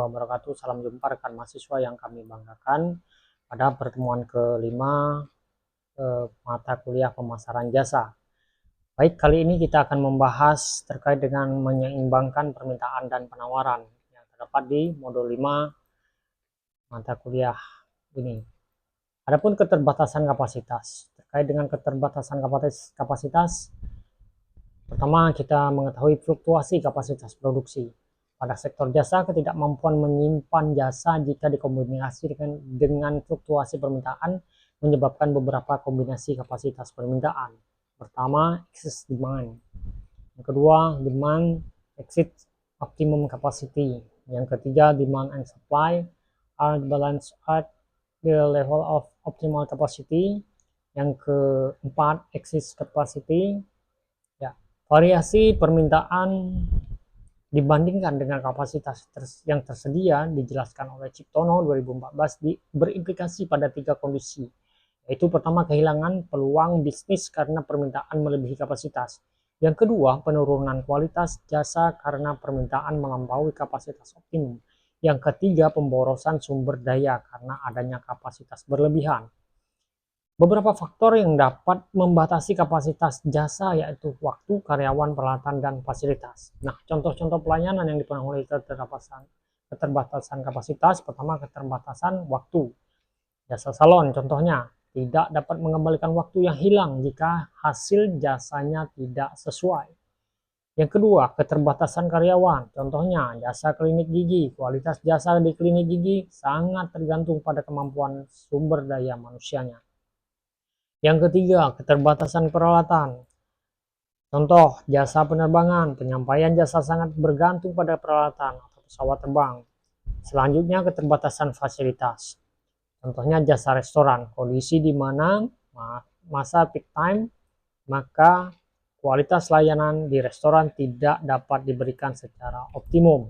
Wabarakatuh. Salam jumpa rekan mahasiswa yang kami banggakan pada pertemuan kelima mata kuliah pemasaran jasa. Baik, kali ini kita akan membahas terkait dengan menyeimbangkan permintaan dan penawaran yang terdapat di modul 5 mata kuliah ini. Adapun keterbatasan kapasitas. Terkait dengan keterbatasan kapasitas, pertama kita mengetahui fluktuasi kapasitas produksi. Pada sektor jasa, ketidakmampuan menyimpan jasa jika dikombinasikan dengan fluktuasi permintaan menyebabkan beberapa kombinasi kapasitas permintaan. Pertama, excess demand. Yang kedua, demand exceed optimum capacity. Yang ketiga, demand and supply are balanced at the level of optimal capacity. Yang keempat, excess capacity. Ya, variasi permintaan dibandingkan dengan kapasitas yang tersedia dijelaskan oleh Ciptono 2014 berimplikasi pada 3 kondisi, yaitu pertama kehilangan peluang bisnis karena permintaan melebihi kapasitas, yang kedua penurunan kualitas jasa karena permintaan melampaui kapasitas optimum, yang ketiga pemborosan sumber daya karena adanya kapasitas berlebihan. Beberapa faktor yang dapat membatasi kapasitas jasa yaitu waktu, karyawan, peralatan, dan fasilitas. Nah, contoh-contoh pelayanan yang dipenuhi keterbatasan kapasitas. Pertama, keterbatasan waktu. Jasa salon contohnya tidak dapat mengembalikan waktu yang hilang jika hasil jasanya tidak sesuai. Yang kedua, keterbatasan karyawan. Contohnya jasa klinik gigi. Kualitas jasa di klinik gigi sangat tergantung pada kemampuan sumber daya manusianya. Yang ketiga, keterbatasan peralatan. Contoh, jasa penerbangan. Penyampaian jasa sangat bergantung pada peralatan atau pesawat terbang. Selanjutnya, keterbatasan fasilitas. Contohnya jasa restoran. Kondisi di mana masa peak time, maka kualitas layanan di restoran tidak dapat diberikan secara optimum.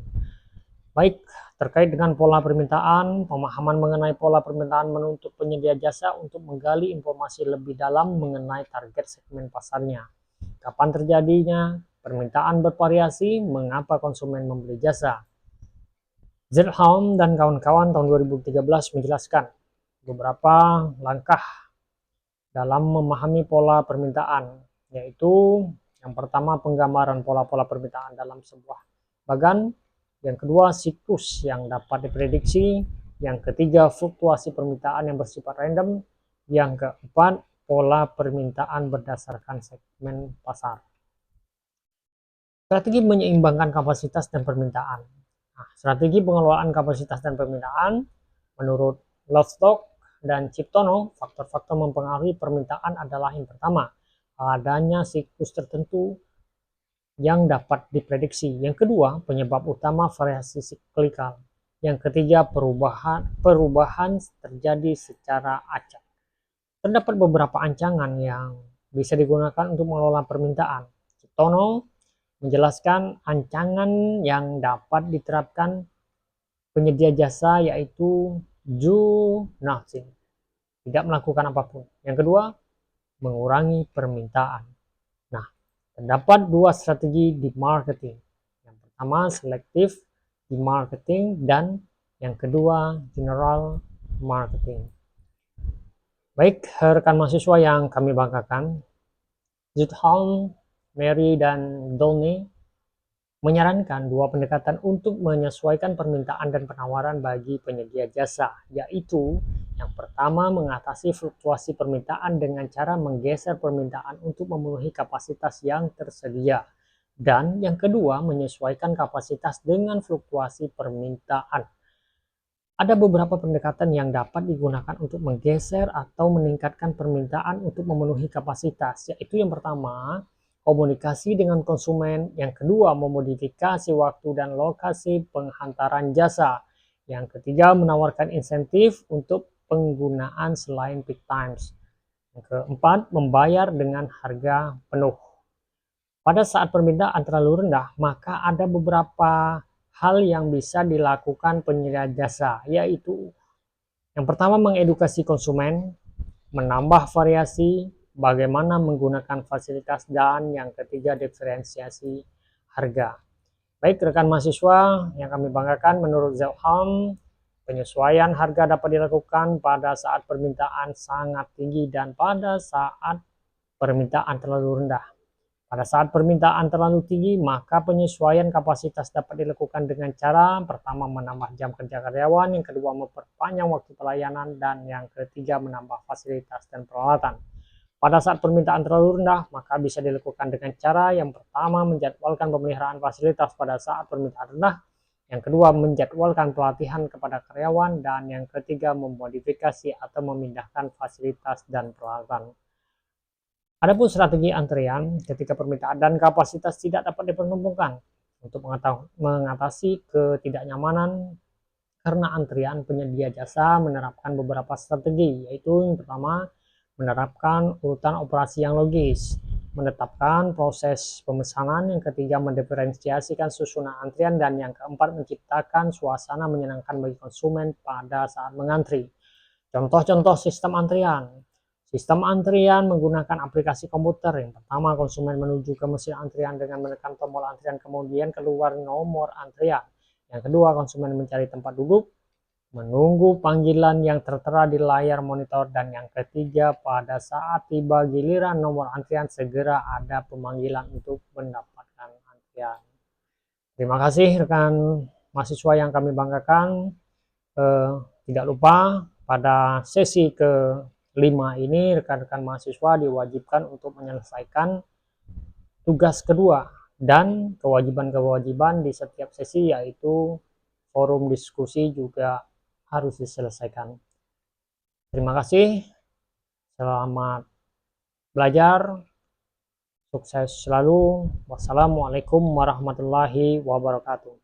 Baik, terkait dengan pola permintaan, pemahaman mengenai pola permintaan menuntut penyedia jasa untuk menggali informasi lebih dalam mengenai target segmen pasarnya. Kapan terjadinya permintaan bervariasi, mengapa konsumen membeli jasa. Zerholm dan kawan-kawan tahun 2013 menjelaskan beberapa langkah dalam memahami pola permintaan, yaitu yang pertama penggambaran pola-pola permintaan dalam sebuah bagan, yang kedua siklus yang dapat diprediksi, yang ketiga fluktuasi permintaan yang bersifat random, yang keempat pola permintaan berdasarkan segmen pasar. Strategi menyeimbangkan kapasitas dan permintaan. Nah, strategi pengelolaan kapasitas dan permintaan menurut Lovestock dan Ciptono, faktor-faktor mempengaruhi permintaan adalah yang pertama, adanya siklus tertentu yang dapat diprediksi. Yang kedua, penyebab utama variasi siklikal. Yang ketiga, perubahan terjadi secara acak. Terdapat beberapa ancaman yang bisa digunakan untuk mengelola permintaan. Ciptono menjelaskan ancaman yang dapat diterapkan penyedia jasa yaitu do nothing, tidak melakukan apapun. Yang kedua, mengurangi permintaan. Nah, terdapat dua strategi di marketing. Yang pertama, selective di marketing, dan yang kedua, general marketing. Baik, rekan mahasiswa yang kami banggakan, Zutholm, Mary, dan Dolney menyarankan dua pendekatan untuk menyesuaikan permintaan dan penawaran bagi penyedia jasa, yaitu yang pertama, mengatasi fluktuasi permintaan dengan cara menggeser permintaan untuk memenuhi kapasitas yang tersedia. Dan yang kedua, menyesuaikan kapasitas dengan fluktuasi permintaan. Ada beberapa pendekatan yang dapat digunakan untuk menggeser atau meningkatkan permintaan untuk memenuhi kapasitas, yaitu yang pertama, komunikasi dengan konsumen. Yang kedua, memodifikasi waktu dan lokasi penghantaran jasa. Yang ketiga, menawarkan insentif untuk penggunaan selain peak times. Yang keempat, membayar dengan harga penuh. Pada saat permintaan terlalu rendah, maka ada beberapa hal yang bisa dilakukan penyedia jasa, yaitu yang pertama, mengedukasi konsumen, menambah variasi, bagaimana menggunakan fasilitas, dan yang ketiga, diferensiasi harga. Baik rekan mahasiswa yang kami banggakan, menurut Zelham, penyesuaian harga dapat dilakukan pada saat permintaan sangat tinggi dan pada saat permintaan terlalu rendah. Pada saat permintaan terlalu tinggi, maka penyesuaian kapasitas dapat dilakukan dengan cara pertama menambah jam kerja karyawan, yang kedua memperpanjang waktu pelayanan, dan yang ketiga menambah fasilitas dan peralatan. Pada saat permintaan terlalu rendah, maka bisa dilakukan dengan cara yang pertama menjadwalkan pemeliharaan fasilitas pada saat permintaan rendah, yang kedua menjadwalkan pelatihan kepada karyawan, dan yang ketiga memodifikasi atau memindahkan fasilitas dan peralatan. Adapun strategi antrian ketika permintaan dan kapasitas tidak dapat dipertemukan. Untuk mengatasi ketidaknyamanan karena antrian, penyedia jasa menerapkan beberapa strategi, yaitu yang pertama menerapkan urutan operasi yang logis, menetapkan proses pemesanan, yang ketiga mendiferensiasikan susunan antrian, dan yang keempat menciptakan suasana menyenangkan bagi konsumen pada saat mengantri. Contoh-contoh sistem antrian. Sistem antrian menggunakan aplikasi komputer. Yang pertama, konsumen menuju ke mesin antrian dengan menekan tombol antrian, kemudian keluar nomor antrian. Yang kedua, konsumen mencari tempat duduk, menunggu panggilan yang tertera di layar monitor, dan yang ketiga, pada saat tiba giliran nomor antrian segera ada pemanggilan untuk mendapatkan antrian. Terima kasih rekan mahasiswa yang kami banggakan. Tidak lupa pada sesi ke-5 ini rekan-rekan mahasiswa diwajibkan untuk menyelesaikan tugas kedua dan kewajiban-kewajiban di setiap sesi, yaitu forum diskusi juga harus diselesaikan. Terima kasih, selamat belajar, sukses selalu. Wassalamualaikum warahmatullahi wabarakatuh.